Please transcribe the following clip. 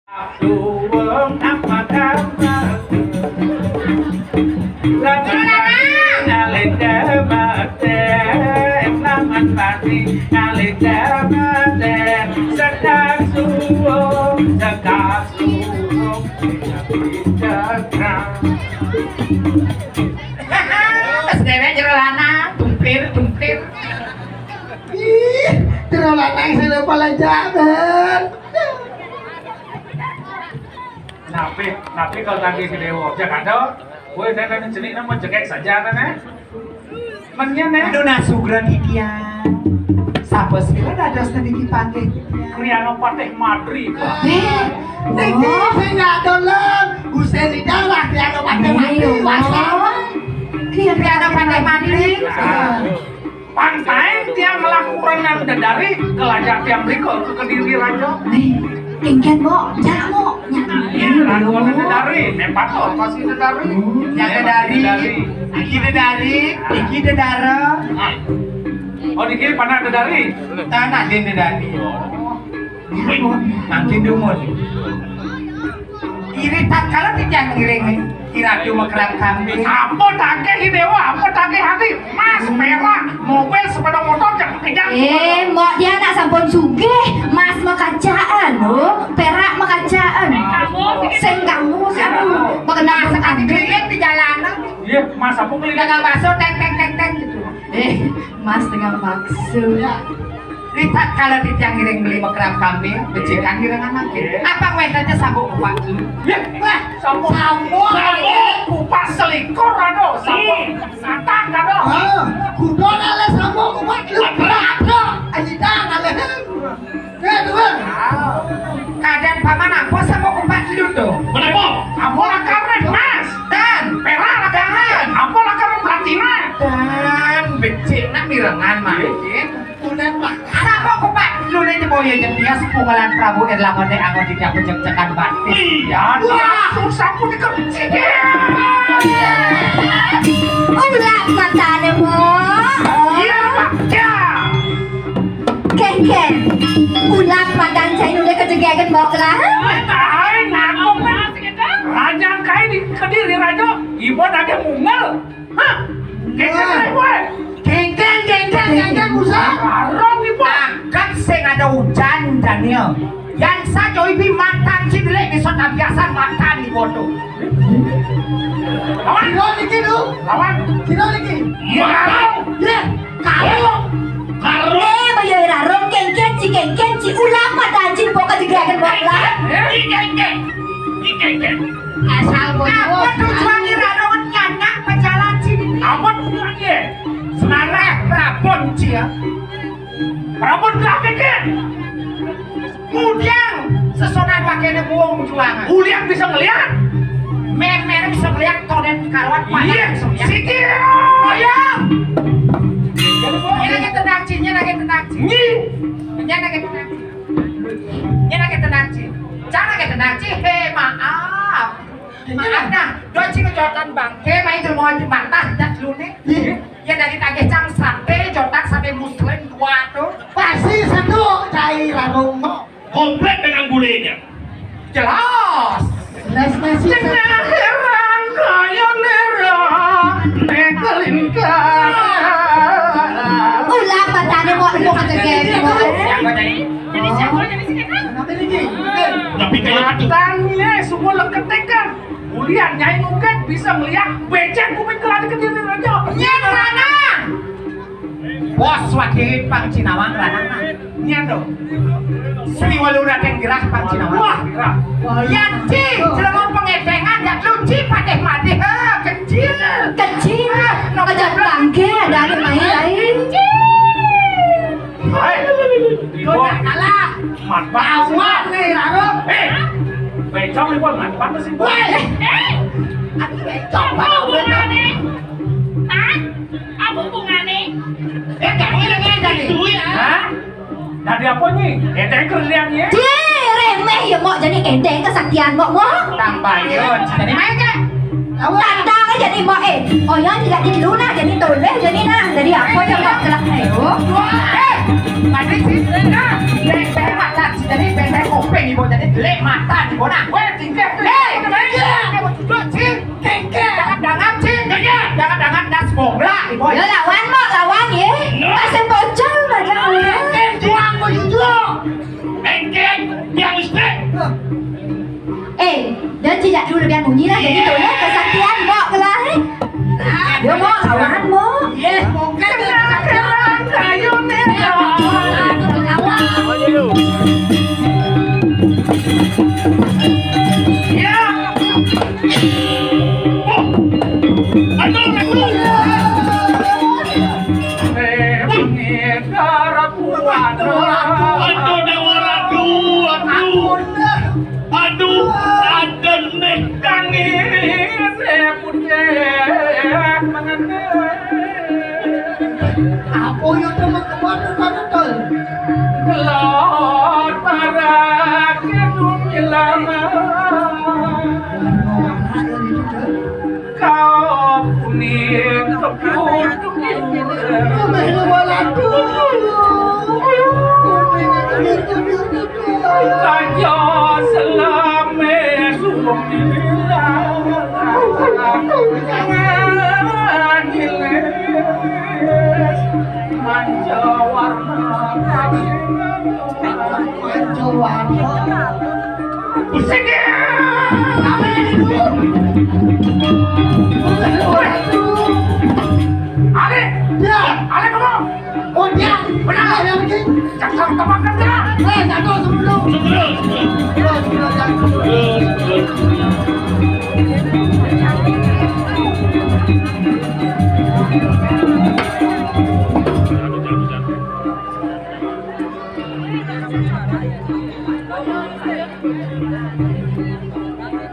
Tuwang apa kamu? Lagu Alida mate, naman pati Alida mate, sedang suwong, tidak Terus dewe jero lanang, tumplir. Ih, jero lanang sing pala jaman. Napi kalau tadi si Dewo, jangan dong. Gue dan jenis nama jekek saja kan? Mennya nih. Aduh nasugran ikian. Sapa sih ada sedikit panggil. Kriano pateh Madrid. Tinggi sing gak dolem, Gusti darah kriano pandai mati. Kriano pandai mati. Pantai tiang melakukan dari kelajak tiang berikut ke Kediri Rajo. Kengken mo, jangan mo. Ini raguan dari, nepato pasti dari. Yang dari, iki dedara. Oh di kiri panah dari. Tanah den dari. Makin dumut. Iri tak kalau tidak ngiring iradu makrab kambing. Apa take Dewa, apa take hati? Mas perak, mobil sepeda motor jangan kejar. Mbok dia nak sampun sugih, Mas makacaan lo, perak makacaan. Sing kamu mengenal sekali Keliling di jalanan. Iya, Mas apa keliling? Dengan bakso teng gitu. Mas dengan maksud. Lihat kalau dia ngiring beli makrab kambing, becikan ngiringan makin. Apa wedanya sambung kupat? Ya, wah, sambung kupas selingkuh rado, sambung satang rado. Kudo nale sambung kumat lu berado. Ajida nale. Dua. Keadaan paman apa sambung kupat lu tuh? Kenapa? Apa lakaran Mas? Dan Perak lakaran. Apa lakaran platina? dan becikna mirengan makin. Kunen pak. Sambung kupat lu nih boya dia sepungalan Prabu Erlangga teh anggo tidak pejek-cekan batis. Iya, wah, susah pun dikerjain. ulah matane mo. Iya, Pak. Ya. Kengken, ulah matan saya nulis kejegegan mo kelah. Tahan, nanggung kan? Raja kai di Kediri Rajo, ibu ada mungel. Hah? Kayaknya gue. Genggen Musa. Karong ibu. Kan sing ada hujan Daniel. Yang saja ibu mantan cilik bisa biasa mantan di bodoh. Lawan. Kilo niki lu. Lawan. Kilo niki. Iya, karong. Ye, karung. Bayo rarong kengken ci ulah matan ci po kejegegan mo kelah. Asal bodoh. Apa tujuan irarongan nyanak pejalan sini? Apa tujuannya? Senareh Prabon cia. Prabon grafik kan? Kemudian sesonan pakainya buang juangan. Uliak bisa ngeliat? Men bisa melihat tonen karuan Iya, bisa melihat. Siki. Ya. Ini lagi tenang cing, ini lagi tenang cing. Nyi. Ini lagi tenang cing. Ini lagi tenang cing. Jangan lagi tenang cing. Maaf. Maaf nah, doi cing jotan bangke main dulu mau bantah dak dulu nih. Ya dari tagih cang sate jotan sate muslim dua tuh. Pasti satu cai larung. Komplit dengan gulenya. Jelas. Nasi satu. Heran kaya nera nekelingkan. Ulah matane mo kejegegan mo. Jadi siapa jadi sini kan? Kenapa niki? Tapi matanya semua leketekan. Ulian nyai mungkin bisa melihat becek kuping keladi Kediri Rajo. Nyen mana? Bos wakil Pang Cinawang ranana. Nyen dong. Sri Walura yang gerah Pang Cinawang. Wah, kira. Yanci, selama pengedengan ya luci padeh madeh kecil. Kecil, ngajak bangke dari main lain. Hai. Udah kalah. Manfaat Awak nih larung. becok nih, manfaat sih. Aku coba nih. Apa hubungannya? Kamu lagi jadi. Hah? Jadi apa nih? Ente kerjanya? Remeh ya mo jadi endeng kesaktian mo. Tambah yun. Jadi main kan? Tandang jadi mo oh ya tidak jadi luna jadi toleh jadi nah jadi apa ya mo kelah. Mari sih, nah, lek mata sih tadi benteng kuping ibu jadi lek mata ibu nak, gue tinggal, kamu duduk sih, jangan sih, jangan das bola ibu. Ya lawan mak lawan ya. Pasang bocor aja. Juang mau jujur. Dan tidak dulu dengan bunyi lah jadi tuh kesaktian mak kelah. Dia mau lawan mak. Yes, bukan Kayu merah. Ya. Aduh, ada nih kangin Apa yang teman kemana betul? Kelot para kedung ilama kau puning kebun Melu baladu. Kajo selame sumilah Angiles manja warna Pusing ya Ale Ya, Ale kamu oh dia benar yang ini. Jangan tebakan ya Jatuh sebelum.